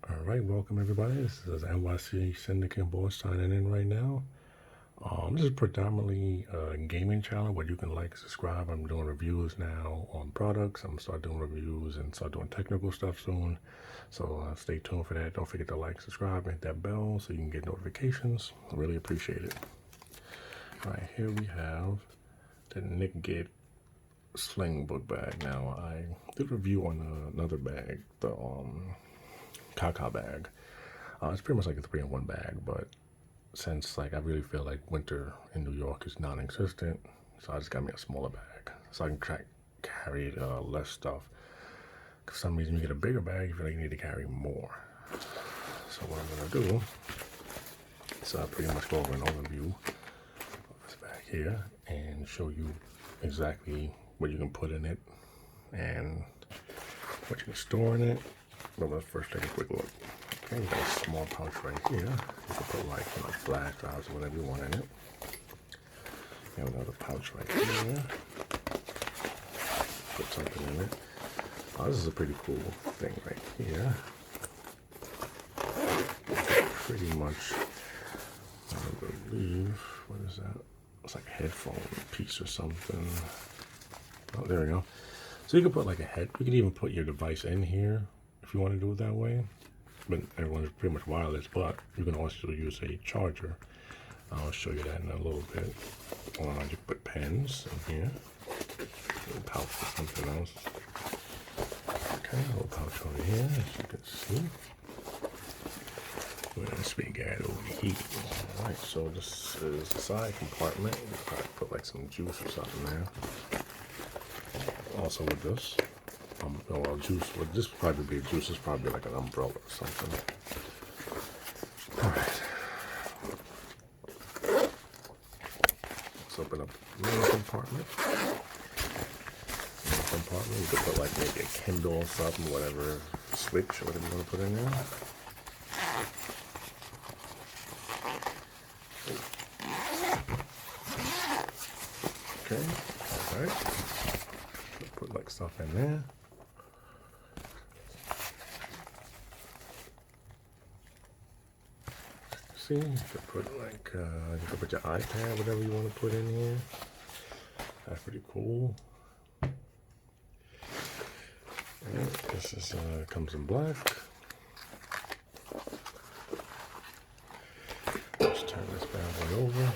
All right, welcome everybody. This is NYC Syndicate Board signing in right now. This is predominantly a gaming channel where you can like, subscribe. I'm doing reviews now on products. I'm gonna start doing reviews and start doing technical stuff soon. So stay tuned for that. Don't forget to like, subscribe, and hit that bell so you can get notifications. I really appreciate it. All right, here we have the Nicgid Sling book bag. Now I did a review on another bag, the Kaka bag. It's pretty much like a 3-in-1 bag, but since like I really feel like winter in New York is non-existent, so I just got me a smaller bag so I can carry less stuff. For some reason, you get a bigger bag, you feel like you need to carry more. So what I'm gonna do is I pretty much go over an overview of this bag here and show you exactly what you can put in it and what you can store in it. But let's first take a quick look. Okay, you got a small pouch right here. You can put like flash drives or whatever you want in it. You have another pouch right here. Put something in it. Oh, this is a pretty cool thing right here. Pretty much, I believe, what is that? It's like a headphone piece or something. Oh, there we go. So you can put like you can even put your device in here if you want to do it that way. But everyone's pretty much wireless, but you can also use a charger. I'll show you that in a little bit. You can put pens in here. A little pouch for something else. Okay, a little pouch over here, as you can see. Where's we got over here? Alright, so this is the side compartment. You can probably put like some juice or something there. Also with this. Well, juice. Well, this would probably be juice. Is probably like an umbrella or something. All right. Let's open up the main compartment. Main compartment. You could put like maybe a Kindle or something, whatever, Switch or whatever you want to put in there. Okay. All right. Put like stuff in there. You could put like you could put your iPad, whatever you want to put in here. That's pretty cool. And this is comes in black. Just turn this bad boy over,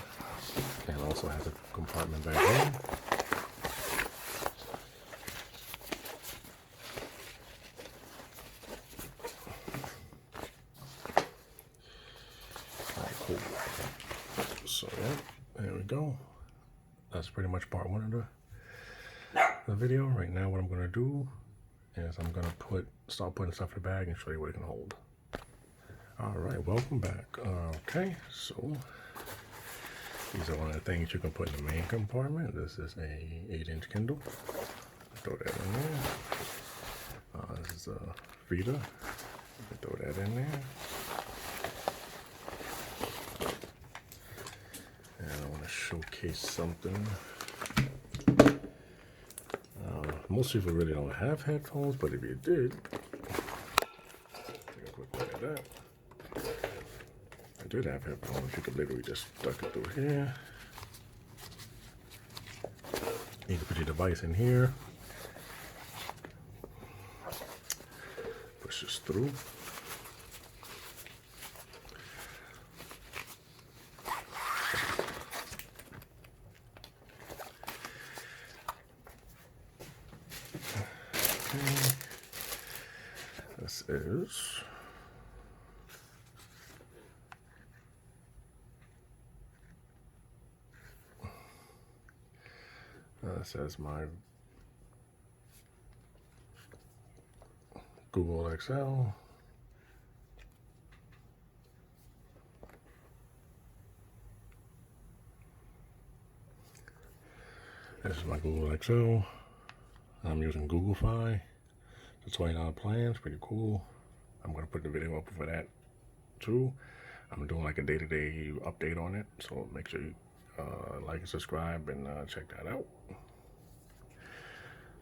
and also has a compartment back here. Cool. So yeah, there we go. That's pretty much part one of the video. Right now what I'm gonna do is I'm gonna start putting stuff in the bag and show you what it can hold. Alright, welcome back. Okay, so these are one of the things you can put in the main compartment. This is a 8-inch Kindle. Throw that in there. This is a Vita. You can throw that in there. Showcase something. Most people really don't have headphones, but if you did, take a quick look at that. I did have headphones. You could literally just duck it through here. You can put your device in here. Push this through. This is says my Google Excel. This is my Google Excel. I'm using Google Fi. It's $20 plan. It's pretty cool. I'm gonna put the video up for that too. I'm doing like a day-to-day update on it, so make sure you like and subscribe and check that out.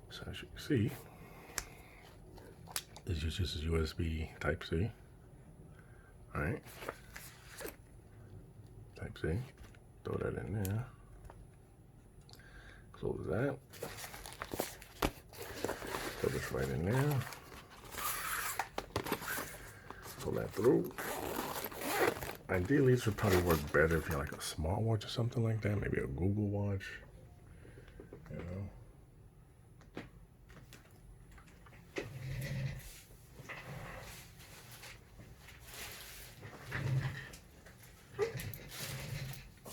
So as you can see, this is USB Type-C. All right. Type C. Throw that in there. Close that. Put this right in there. Pull that through. Ideally, this would probably work better if you had like a smartwatch or something like that. Maybe a Google Watch. You know.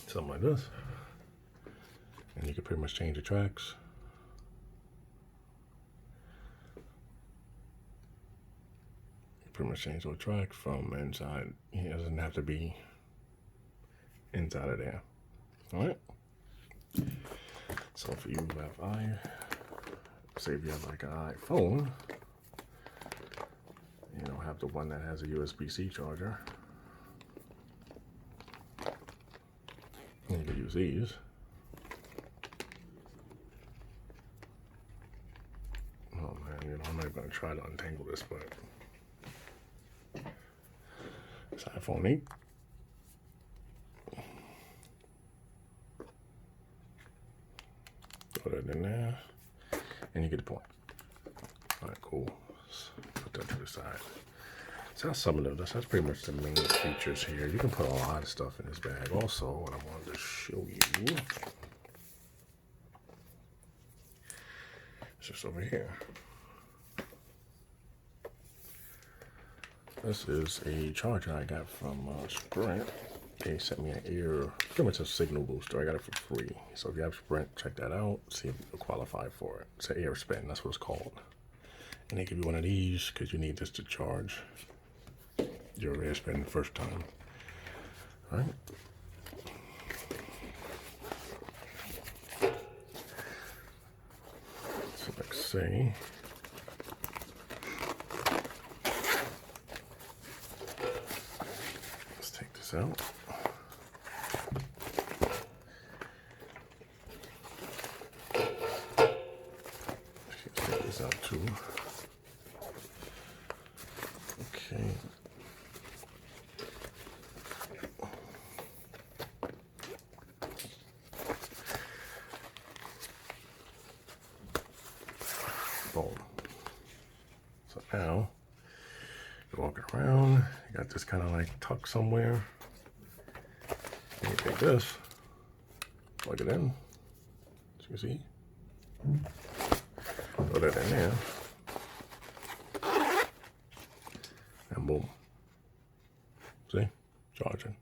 Something like this. And you can pretty much change the tracks. Pretty much change the track from inside. It doesn't have to be inside of there. All right. So for you who have say if you have like an iPhone, you know, have the one that has a USB-C charger. And you can use these. Oh man, you know, I'm not even gonna try to untangle this, but it's iPhone 8. Throw that in there, and you get the point. All right, cool. Let's put that to the side. So that's some of this. That's pretty much the main features here. You can put a lot of stuff in this bag. Also, what I wanted to show you is just over here. This is a charger I got from Sprint. They sent me an pretty much a signal booster. I got it for free. So if you have Sprint, check that out. See if you qualify for it. It's an air spin. That's what it's called. And they give you one of these because you need this to charge your air spin the first time. All right. So let's see. Let's take this out. Let's take this out too. Okay. Boom. So now you're walking around, you got this kind of like tucked somewhere. And you take this, plug it in, as you can see. Put it in there. And boom. See? Charging.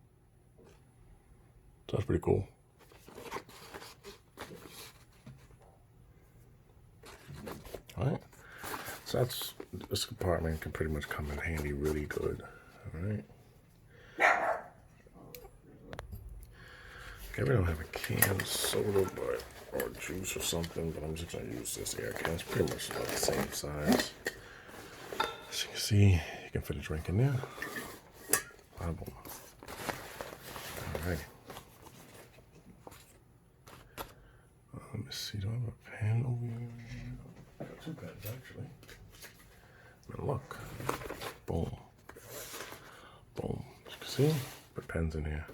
So that's pretty cool. Alright. So that's, this compartment can pretty much come in handy really good. Alright. Okay, we don't have a canned soda or juice or something, but I'm just gonna use this air can. It's pretty much about the same size. As you can see, you can fit a drink in there. Boom. Alright. Let me see, do I have a pen over here? I got two pens actually. And look. Boom. Boom. As you can see, put pens in here.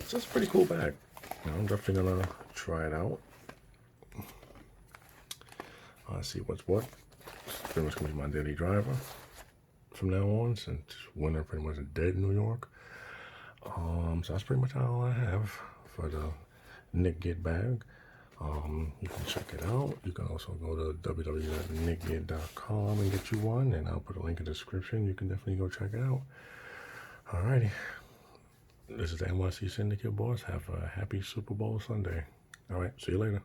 So it's a pretty cool bag. Now, I'm definitely gonna try it out. See what's what. It's pretty much gonna be my daily driver from now on, since winter pretty much is dead in New York. So that's pretty much all I have for the Nicgid bag. You can check it out. You can also go to www.nicgid.com and get you one, and I'll put a link in the description. You can definitely go check it out. Alrighty. This is the NYC Syndicate Boss. Have a happy Super Bowl Sunday. Alright, see you later.